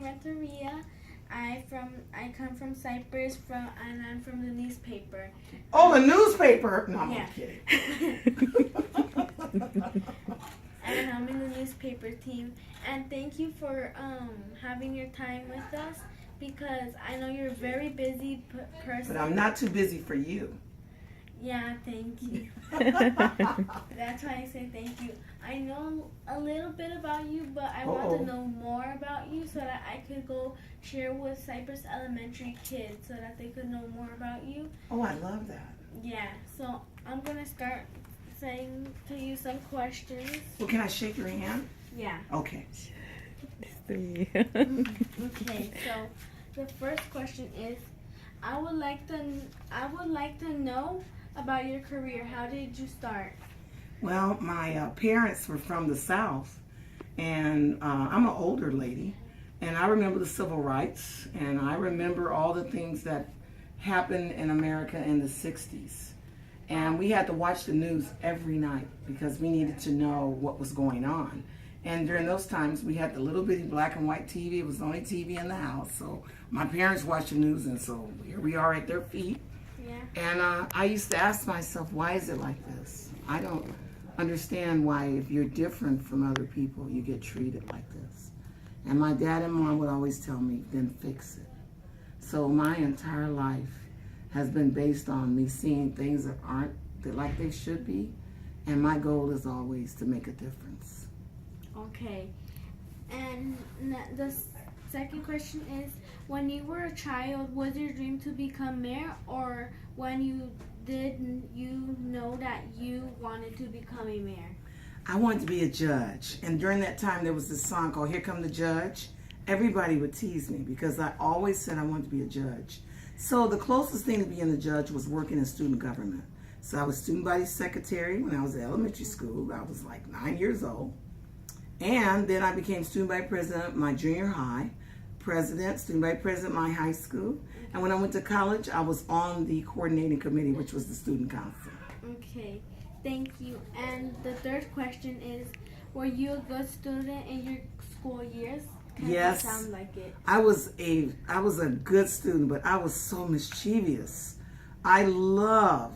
Renteria. I come from Cyprus and I'm from the newspaper. Oh, the newspaper? No, I'm Yeah. kidding. And I'm in the newspaper team. And thank you for having your time with us because I know you're a very busy person. But I'm not too busy for you. Yeah, thank you. That's why I say thank you. I know a little bit about you, but I want to know more about you so that I could go share with Cypress Elementary kids so that they could know more about you. Oh, I love that. Yeah, so I'm going to start saying to you some questions. Well, can I shake your hand? Yeah. Okay. Okay, so the first question is, I would like to know about your career. How did you start? Well, my parents were from the South, and I'm an older lady, and I remember the civil rights, and I remember all the things that happened in America in the 60s. And we had to watch the news every night because we needed to know what was going on. And during those times, we had the little bitty black and white TV. It was the only TV in the house. So my parents watched the news, and so here we are at their feet. Yeah. And I used to ask myself, why is it like this? I don't understand why if you're different from other people, you get treated like this. And my dad and mom would always tell me, then fix it. So my entire life has been based on me seeing things that aren't like they should be. And my goal is always to make a difference. Okay. And the second question is, when you were a child, was your dream to become mayor, or when you did, you know that you wanted to become a mayor? I wanted to be a judge. And during that time, there was this song called Here Come the Judge. Everybody would tease me because I always said I wanted to be a judge. So the closest thing to being a judge was working in student government. So I was student body secretary when I was in elementary school. I was like 9 years old. And then I became student body president my junior high, student body president my high school. And when I went to college, I was on the coordinating committee, which was the student council. Okay, thank you. And the third question is, were you a good student in your school years? Yes. You sound like it. I was a good student, but I was so mischievous. I love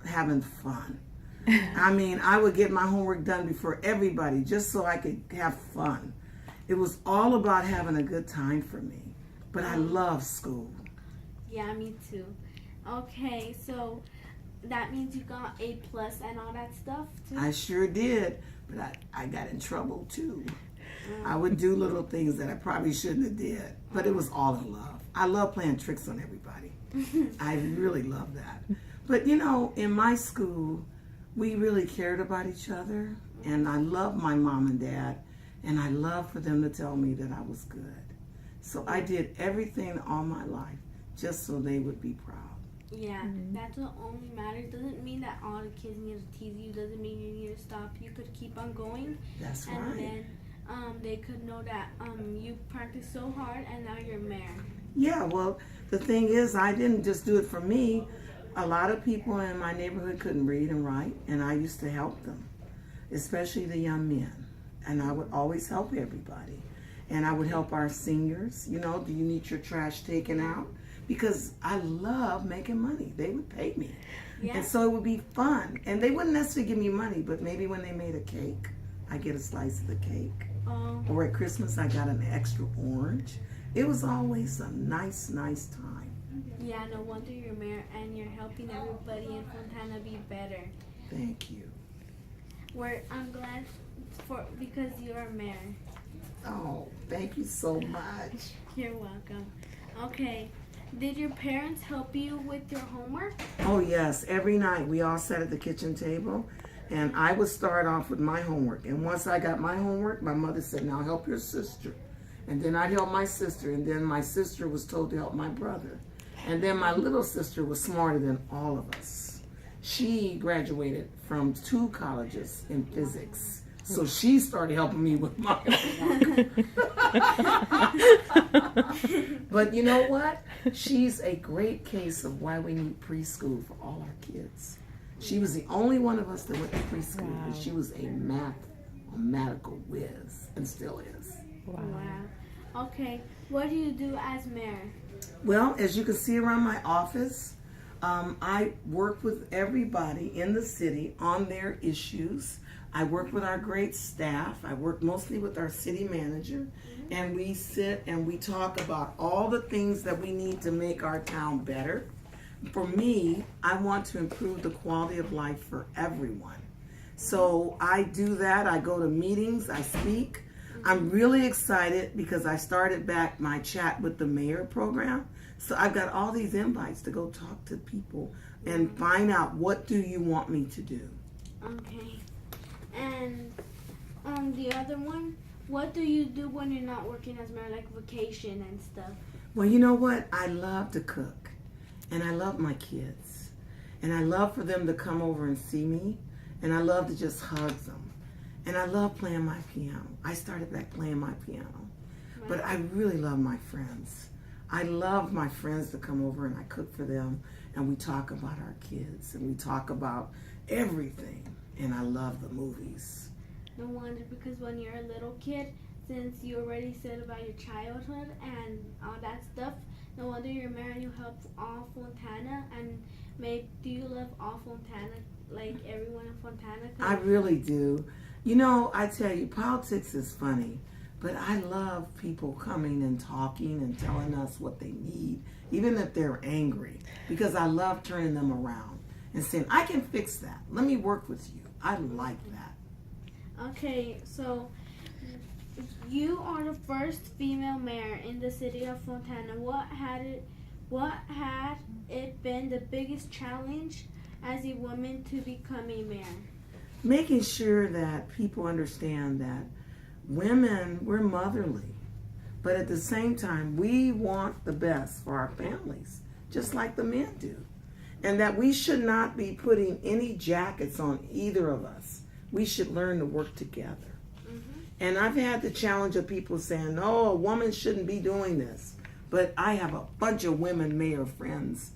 having fun. I mean, I would get my homework done before everybody just so I could have fun. It was all about having a good time for me. But I love school. Yeah, me too. Okay, so that means you got A+ and all that stuff too? I sure did, but I got in trouble too. I would do little things that I probably shouldn't have did, but it was all in love. I love playing tricks on everybody. I really love that. But you know, in my school, we really cared about each other, and I love my mom and dad, and I love for them to tell me that I was good. So I did everything all my life just so they would be proud. Yeah, that's what only matters. Doesn't mean that all the kids need to tease you. Doesn't mean you need to stop. You could keep on going. That's and right. Then they could know that you practiced so hard and now you're mayor. Yeah, well, the thing is, I didn't just do it for me. A lot of people in my neighborhood couldn't read and write, and I used to help them, especially the young men. And I would always help everybody. And I would help our seniors. You know, do you need your trash taken out? Because I love making money. They would pay me. Yeah. And so it would be fun. And they wouldn't necessarily give me money, but maybe when they made a cake, I get a slice of the cake. Or at Christmas, I got an extra orange. It was always a nice, nice time. Yeah, no wonder you're mayor and you're helping everybody in Fontana be better. Thank you. I'm glad because you're mayor. Oh, thank you so much. You're welcome. Okay. Did your parents help you with your homework? Oh, yes. Every night we all sat at the kitchen table, and I would start off with my homework. And once I got my homework, my mother said, now help your sister. And then I'd help my sister, and then my sister was told to help my brother. And then my little sister was smarter than all of us. She graduated from 2 colleges in physics. So she started helping me with my homework. But you know what? She's a great case of why we need preschool for all our kids. She was the only one of us that went to preschool, and she was a mathematical whiz, and still is. Wow. Okay, what do you do as mayor? Well, as you can see around my office, I work with everybody in the city on their issues. I work with our great staff. I work mostly with our city manager. And we sit and we talk about all the things that we need to make our town better. For me, I want to improve the quality of life for everyone. So I do that. I go to meetings, I speak. I'm really excited because I started back my Chat with the Mayor program. So I've got all these invites to go talk to people and find out, what do you want me to do? Okay. And the other one, what do you do when you're not working as mayor, like vacation and stuff? Well, you know what? I love to cook. And I love my kids. And I love for them to come over and see me. And I love to just hug them. And I love playing my piano. I started back playing my piano. Wow. But I really love my friends. I love my friends to come over and I cook for them. And we talk about our kids. And we talk about everything. And I love the movies. No wonder, because when you're a little kid, since you already said about your childhood and all that stuff, no wonder you're mayor and you help all Fontana. And do you love all Fontana, like everyone in Fontana? I really do. You know, I tell you, politics is funny, but I love people coming and talking and telling us what they need, even if they're angry, because I love turning them around and saying, I can fix that. Let me work with you. I like that. Okay, so you are the first female mayor in the city of Fontana. What had it been the biggest challenge as a woman to become a mayor? Making sure that people understand that women, we're motherly, but at the same time, we want the best for our families, just like the men do. And that we should not be putting any jackets on either of us. We should learn to work together. And I've had the challenge of people saying, no, a woman shouldn't be doing this. But I have a bunch of women mayor friends.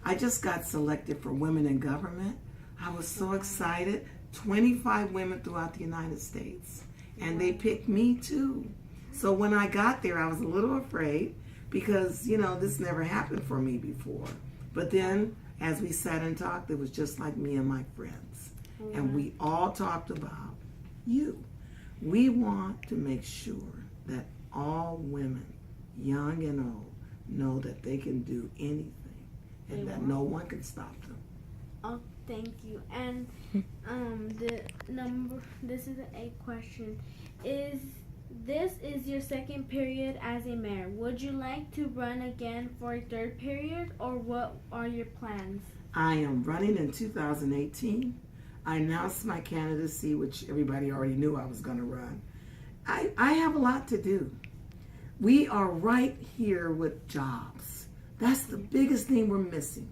I just got selected for Women in Government. I was so excited. 25 women throughout the United States. And they picked me too. So when I got there, I was a little afraid because, you know, this never happened for me before. But then as we sat and talked, it was just like me and my friends. And we all talked about you. We want to make sure that all women, young and old, know that they can do anything and that no one can stop them. Oh, thank you. And this is a question. This is your second period as a mayor. Would you like to run again for a third period, or what are your plans? I am running in 2018. I announced my candidacy, which everybody already knew I was going to run. I have a lot to do. We are right here with jobs. That's the biggest thing we're missing,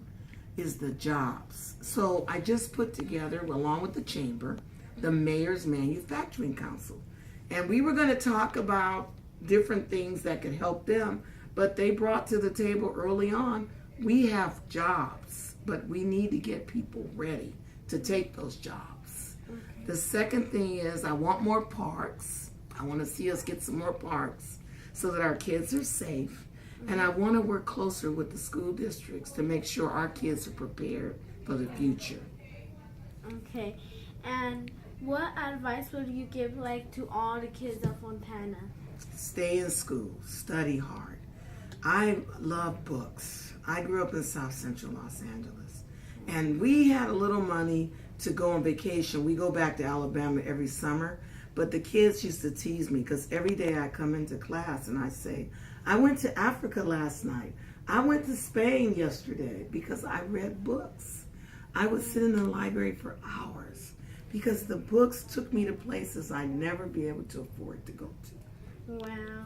is the jobs. So I just put together, along with the chamber, the Mayor's Manufacturing Council. And we were going to talk about different things that could help them, but they brought to the table early on, we have jobs, but we need to get people ready to take those jobs. Okay. The second thing is I want more parks. I want to see us get some more parks so that our kids are safe. And I want to work closer with the school districts to make sure our kids are prepared for the future. Okay. And what advice would you give to all the kids of Fontana? Stay in school. Study hard. I love books. I grew up in South Central Los Angeles. And we had a little money to go on vacation. We go back to Alabama every summer. But the kids used to tease me because every day I come into class and I say, I went to Africa last night. I went to Spain yesterday because I read books. I would sit in the library for hours because the books took me to places I'd never be able to afford to go to. Wow.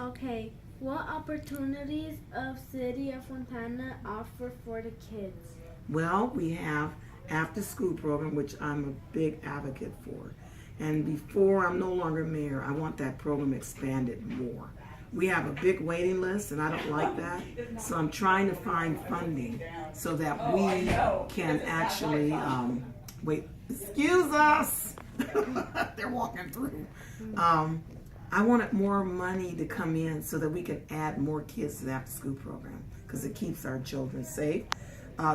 Okay. What opportunities of City of Fontana offer for the kids? Well, we have after school program, which I'm a big advocate for. And before I'm no longer mayor, I want that program expanded more. We have a big waiting list, and I don't like that. So I'm trying to find funding so that we can actually, excuse us. They're walking through. I wanted more money to come in so that we can add more kids to the after school program because it keeps our children safe.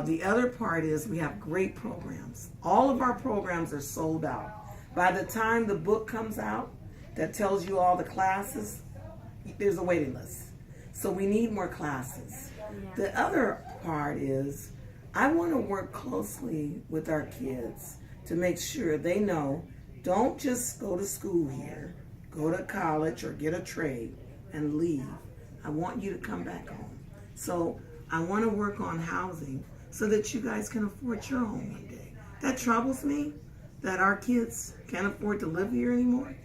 The other part is we have great programs. All of our programs are sold out. By the time the book comes out that tells you all the classes, there's a waiting list. So we need more classes. Yeah. The other part is I want to work closely with our kids to make sure they know, don't just go to school here, go to college or get a trade and leave. I want you to come back home. So I want to work on housing so that you guys can afford your home one day. That troubles me, that our kids can't afford to live here anymore.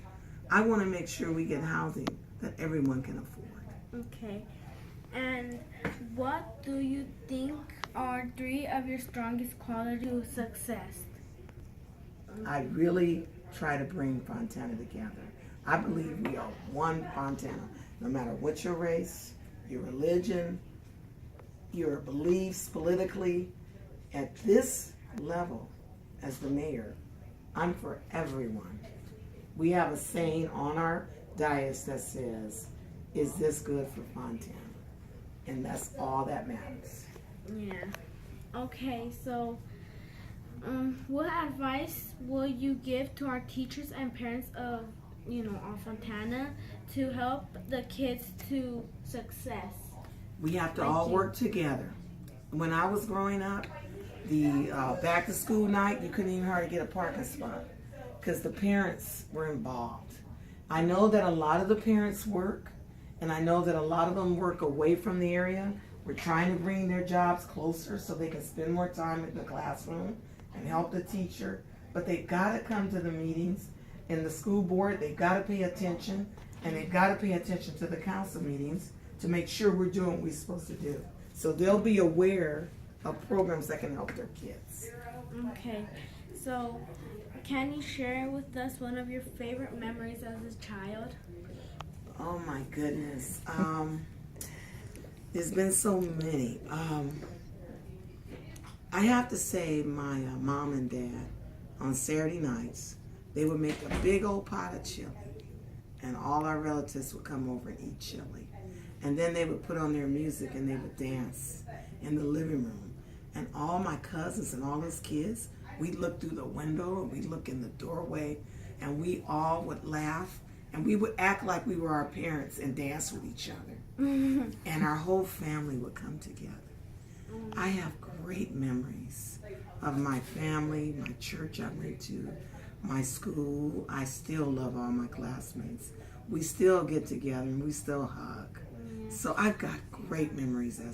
I want to make sure we get housing that everyone can afford. Okay. And what do you think are 3 of your strongest qualities to success? I really try to bring Fontana together. I believe we are one Fontana, no matter what your race, your religion, your beliefs politically. At this level, as the mayor, I'm for everyone. We have a saying on our dais that says, is this good for Fontana? And that's all that matters. Yeah. Okay, so what advice will you give to our teachers and parents of, of Fontana to help the kids to success? We have to all work together. When I was growing up, the back to school night, you couldn't even hardly get a parking spot because the parents were involved. I know that a lot of the parents work, and I know that a lot of them work away from the area. We're trying to bring their jobs closer so they can spend more time in the classroom and help the teacher. But they've got to come to the meetings. In the school board, they've got to pay attention, and they've got to pay attention to the council meetings to make sure we're doing what we're supposed to do. So they'll be aware of programs that can help their kids. Okay, so can you share with us one of your favorite memories as a child? Oh my goodness. There's been so many. I have to say my mom and dad on Saturday nights, they would make a big old pot of chili and all our relatives would come over and eat chili. And then they would put on their music and they would dance in the living room. And all my cousins and all those kids, we'd look through the window and we'd look in the doorway and we all would laugh and we would act like we were our parents and dance with each other. And our whole family would come together. I have great memories of my family, my church I went to, my school. I still love all my classmates. We still get together and we still hug. So I've got great memories as